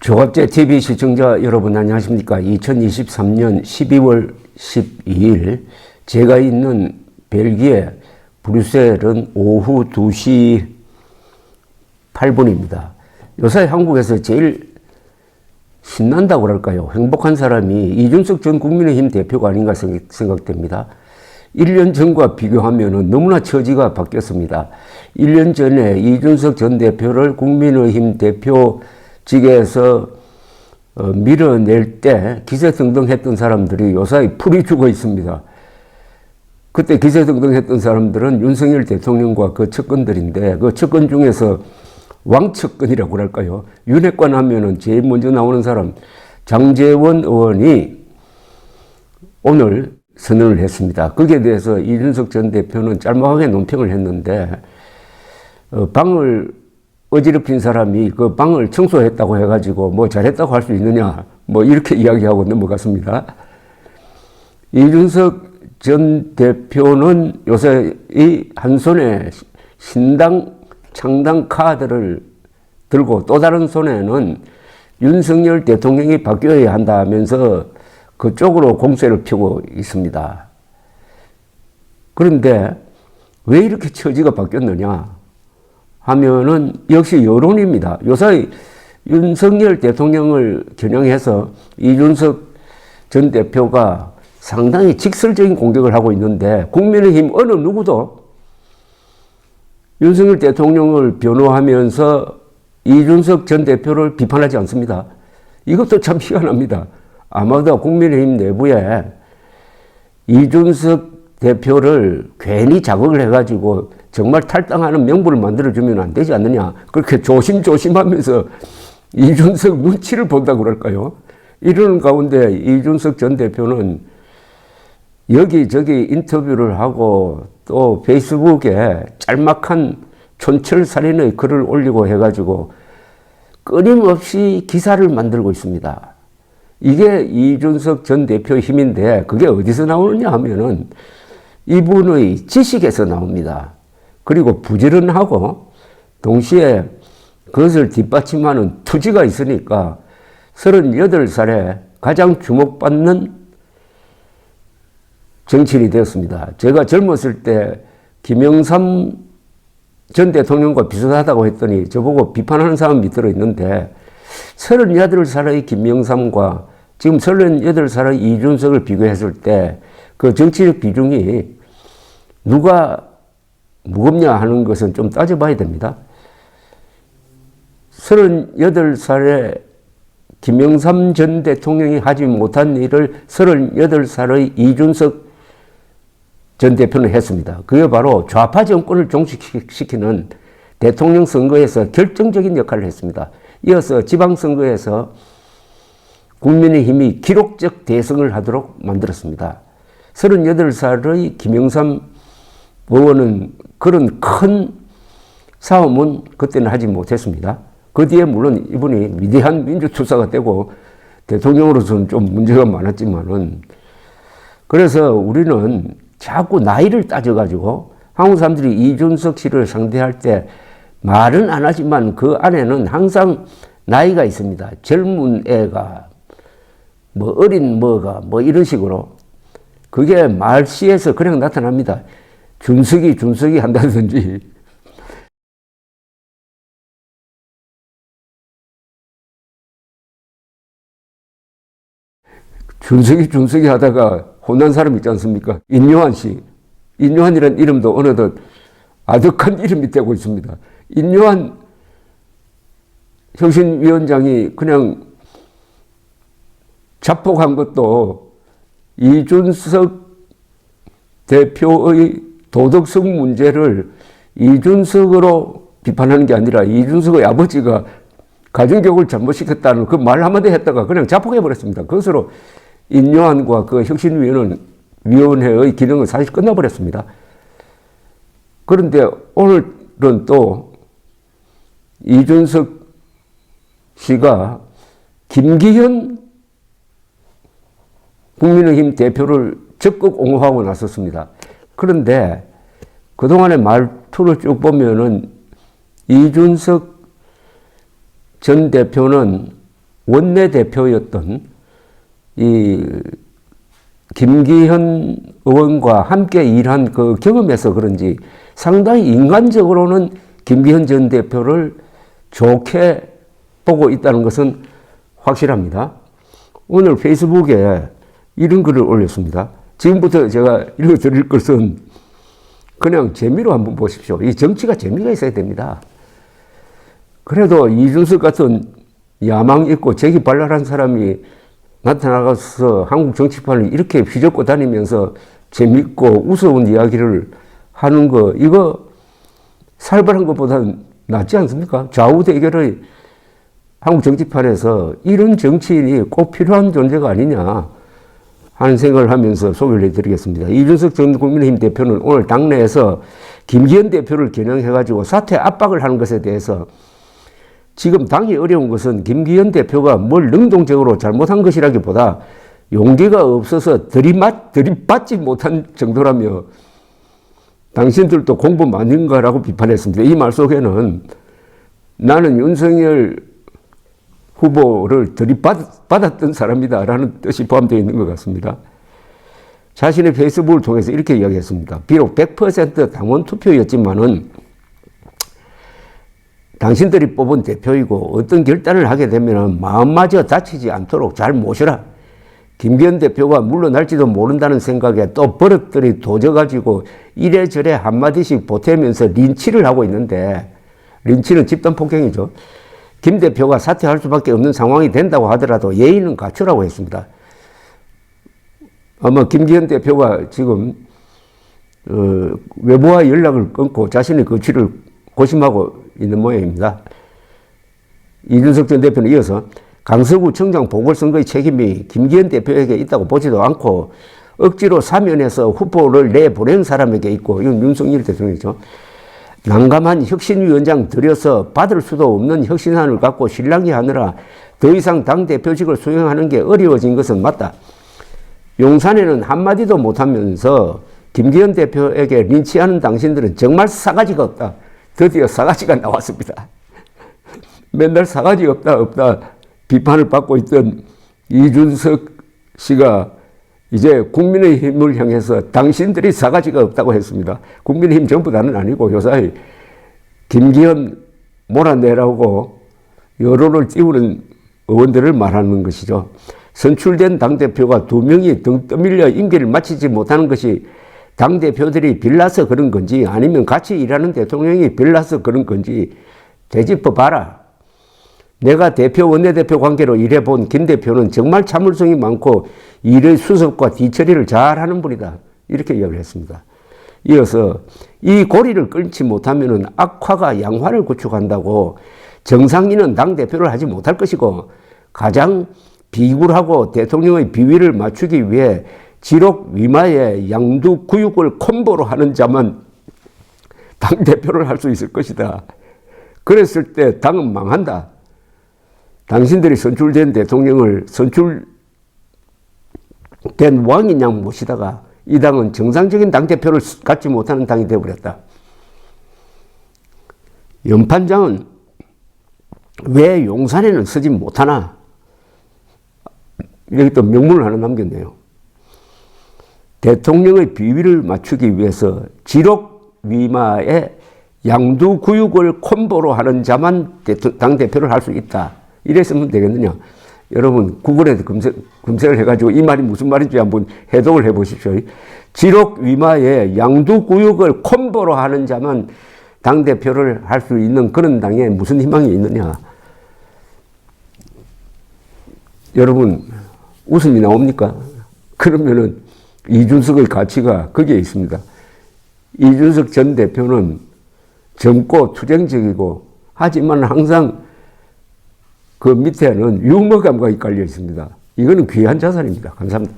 조갑제 TV 시청자 여러분 안녕하십니까? 2023년 12월 12일 제가 있는 벨기에 브뤼셀은 오후 2시 8분입니다. 요새 한국에서 제일 신난다고 할까요? 행복한 사람이 이준석 전 국민의힘 대표가 아닌가 생각됩니다. 1년 전과 비교하면 너무나 처지가 바뀌었습니다. 1년 전에 이준석 전 대표를 국민의힘 대표직에서 밀어낼 때 기세등등했던 사람들이 요사이 풀이 죽어 있습니다. 그때 기세등등했던 사람들은 윤석열 대통령과 그 측근들인데 그 측근 중에서 왕측근이라고 할까요? 윤핵관 하면은 제일 먼저 나오는 사람 장제원 의원이 오늘 선언을 했습니다. 거기에 대해서 이준석 전 대표는 짤막하게 논평을 했는데 방을 어지럽힌 사람이 그 방을 청소했다고 해가지고 뭐 잘했다고 할 수 있느냐 뭐 이렇게 이야기하고 넘어갔습니다. 이준석 전 대표는 요새 이 한 손에 신당 창당 카드를 들고 또 다른 손에는 윤석열 대통령이 바뀌어야 한다 하면서 그쪽으로 공세를 펴고 있습니다. 그런데 왜 이렇게 처지가 바뀌었느냐 하면은 역시 여론입니다. 요새 윤석열 대통령을 겨냥해서 이준석 전 대표가 상당히 직설적인 공격을 하고 있는데 국민의힘 어느 누구도 윤석열 대통령을 변호하면서 이준석 전 대표를 비판하지 않습니다. 이것도 참 희한합니다. 아마도 국민의힘 내부에 이준석 대표를 괜히 자극을 해가지고 정말 탈당하는 명분을 만들어주면 안 되지 않느냐. 그렇게 조심조심하면서 이준석 눈치를 본다고 그럴까요? 이러는 가운데 이준석 전 대표는 여기저기 인터뷰를 하고 또 페이스북에 짤막한 촌철살인의 글을 올리고 해가지고 끊임없이 기사를 만들고 있습니다. 이게 이준석 전 대표의 힘인데 그게 어디서 나오느냐 하면은 이분의 지식에서 나옵니다. 그리고 부지런하고 동시에 그것을 뒷받침하는 투지가 있으니까 38살에 가장 주목받는 정치인이 되었습니다. 제가 젊었을 때 김영삼 전 대통령과 비슷하다고 했더니 저보고 비판하는 사람이 들어있는데 38살의 김영삼과 지금 38살의 이준석을 비교했을 때 그 정치적 비중이 누가 무겁냐 하는 것은 좀 따져봐야 됩니다. 38살에 김영삼 전 대통령이 하지 못한 일을 38살의 이준석 전 대표는 했습니다. 그게 바로 좌파 정권을 종식시키는 대통령 선거에서 결정적인 역할을 했습니다. 이어서 지방선거에서 국민의힘이 기록적 대승을 하도록 만들었습니다. 38살의 김영삼 의원은 그런 큰 싸움은 그때는 하지 못했습니다. 그 뒤에 물론 이분이 위대한 민주투사가 되고 대통령으로서는 좀 문제가 많았지만은 그래서 우리는 자꾸 나이를 따져가지고 한국 사람들이 이준석 씨를 상대할 때 말은 안 하지만 그 안에는 항상 나이가 있습니다. 젊은 애가 뭐 어린 뭐가 뭐 이런 식으로 그게 말씨에서 그냥 나타납니다. 준석이 한다든지 준석이 하다가 혼난 사람 있지 않습니까? 인요한 씨. 인요한이라는 이름도 어느덧 아득한 이름이 되고 있습니다. 인요한 혁신위원장이 그냥 자폭한 것도 이준석 대표의 도덕성 문제를 이준석으로 비판하는 게 아니라 이준석의 아버지가 가정교육을 잘못시켰다는 그 말 한마디 했다가 그냥 자폭해버렸습니다. 그것으로 인요한과 그 혁신위원회의 기능은 사실 끝나버렸습니다. 그런데 오늘은 또 이준석 씨가 김기현 국민의힘 대표를 적극 옹호하고 나섰습니다. 그런데 그동안의 말투를 쭉 보면은 이준석 전 대표는 원내대표였던 이 김기현 의원과 함께 일한 그 경험에서 그런지 상당히 인간적으로는 김기현 전 대표를 좋게 보고 있다는 것은 확실합니다. 오늘 페이스북에 이런 글을 올렸습니다. 지금부터 제가 읽어드릴 것은 그냥 재미로 한번 보십시오. 이 정치가 재미가 있어야 됩니다. 그래도 이준석 같은 야망 있고 재기발랄한 사람이 나타나서 한국 정치판을 이렇게 휘젓고 다니면서 재밌고 우스운 이야기를 하는 거, 이거 살벌한 것보다는 낫지 않습니까? 좌우 대결의 한국 정치판에서 이런 정치인이 꼭 필요한 존재가 아니냐 하는 생각을 하면서 소개를 해드리겠습니다. 이준석 전 국민의힘 대표는 오늘 당내에서 김기현 대표를 겨냥해가지고 사퇴 압박을 하는 것에 대해서 지금 당이 어려운 것은 김기현 대표가 뭘 능동적으로 잘못한 것이라기보다 용기가 없어서 들이받지 못한 정도라며 당신들도 공부 많은가라고 비판했습니다. 이 말 속에는 나는 윤석열 후보를 들이받았던 사람이다라는 뜻이 포함되어 있는 것 같습니다. 자신의 페이스북을 통해서 이렇게 이야기했습니다. 비록 100% 당원 투표였지만은 당신들이 뽑은 대표이고 어떤 결단을 하게 되면 마음마저 다치지 않도록 잘 모셔라. 김기현 대표가 물러날지도 모른다는 생각에 또 버릇들이 도져가지고 이래저래 한마디씩 보태면서 린치를 하고 있는데, 린치는 집단 폭행이죠. 김 대표가 사퇴할 수밖에 없는 상황이 된다고 하더라도 예의는 갖추라고 했습니다. 아마 김기현 대표가 지금 외부와 연락을 끊고 자신의 거취를 고심하고 있는 모양입니다. 이준석 전 대표는 이어서 강서구 청장 보궐선거의 책임이 김기현 대표에게 있다고 보지도 않고 억지로 사면해서 후보를 내보낸 사람에게 있고, 이건 윤석열 대통령이죠. 난감한 혁신위원장 들여서 받을 수도 없는 혁신안을 갖고 실랑이 하느라 더 이상 당대표직을 수행하는 게 어려워진 것은 맞다. 용산에는 한마디도 못하면서 김기현 대표에게 린치하는 당신들은 정말 싸가지가 없다. 드디어 싸가지가 나왔습니다. 맨날 싸가지가 없다 비판을 받고 있던 이준석 씨가 이제 국민의힘을 향해서 당신들이 싸가지가 없다고 했습니다. 국민의힘 전부 다는 아니고 요사이 김기현 몰아내라고 여론을 띄우는 의원들을 말하는 것이죠. 선출된 당대표가 2명이 등 떠밀려 임기를 마치지 못하는 것이 당대표들이 빌라서 그런 건지 아니면 같이 일하는 대통령이 빌라서 그런 건지 되짚어 봐라. 내가 대표 원내대표 관계로 일해본 김 대표는 정말 참을성이 많고 일의 수습과 뒤처리를 잘하는 분이다. 이렇게 이야기를 했습니다. 이어서 이 고리를 끊지 못하면 악화가 양화를 구축한다고 정상인은 당대표를 하지 못할 것이고 가장 비굴하고 대통령의 비위를 맞추기 위해 지록 위마에 양두구육을 콤보로 하는 자만 당대표를 할 수 있을 것이다. 그랬을 때 당은 망한다. 당신들이 선출된 대통령을 선출된 왕인 양 모시다가 이 당은 정상적인 당대표를 갖지 못하는 당이 되어버렸다. 연판장은 왜 용산에는 서지 못하나? 여기 또 명문을 하나 남겼네요. 대통령의 비위를 맞추기 위해서 지록 위마에 양두구육을 콤보로 하는 자만 당대표를 할 수 있다. 이랬으면 되겠느냐. 여러분 구글에 검색을 해가지고 이 말이 무슨 말인지 한번 해독을 해보십시오. 지록 위마에 양두구육을 콤보로 하는 자만 당대표를 할 수 있는 그런 당에 무슨 희망이 있느냐. 여러분 웃음이 나옵니까? 그러면은 이준석의 가치가 거기에 있습니다. 이준석 전 대표는 젊고 투쟁적이고 하지만 항상 그 밑에는 유머 감각이 깔려 있습니다. 이거는 귀한 자산입니다. 감사합니다.